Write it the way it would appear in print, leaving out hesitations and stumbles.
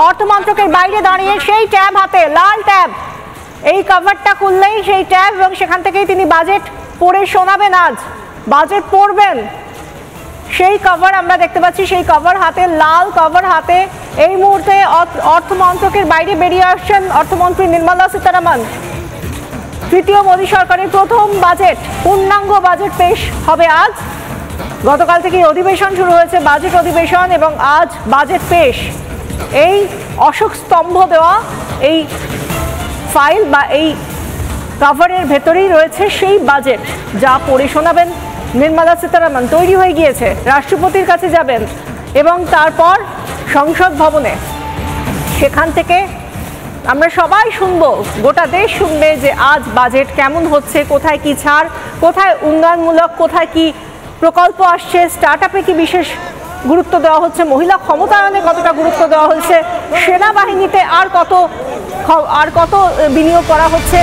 অর্থমন্ত্রকের বাইরে দাঁড়িয়ে সেই ট্যাব হাতে, লাল ট্যাব, এই কভারটা খুললেই সেই ট্যাব এবং সেখান থেকেই তিনি বাজেট পড়ে শোনাবেন। আজ বাজেট পড়বেন, সেই কভার আমরা দেখতে পাচ্ছি, সেই কভার হাতে, লাল কভার হাতে এই মুহূর্তে অর্থমন্ত্রকের বাইরে বেরিয়ে আসছেন অর্থমন্ত্রী নির্মলা সীতারামন। তৃতীয় মোদী সরকারের প্রথম বাজেট, পূর্ণাঙ্গ বাজেট পেশ হবে আজ। গতকাল থেকে অধিবেশন শুরু হয়েছে, বাজেট অধিবেশন, এবং আজ বাজেট পেশ। এই অশোক স্তম্ভ দেওয়া এই ফাইল বা এই কভারের ভেতরেই রয়েছে সেই বাজেট, যা পড়ে শোনাবেন নির্মলা সীতারামন। তৈরি হয়ে গিয়েছে, রাষ্ট্রপতির কাছে যাবেন এবং তারপর সংসদ ভবনে। সেখান থেকে আমরা সবাই শুনবো, গোটা দেশ শুনবে যে আজ বাজেট কেমন হচ্ছে, কোথায় কি ছাড়, কোথায় উন্নয়নমূলক, কোথায় কি প্রকল্প আসছে, স্টার্ট আপে কি বিশেষ গুরুত্ব দেওয়া হচ্ছে, মহিলা ক্ষমতায়নে কতটা গুরুত্ব দেওয়া হচ্ছে, সেনাবাহিনীতে আর কত বিনিয়োগ করা হচ্ছে।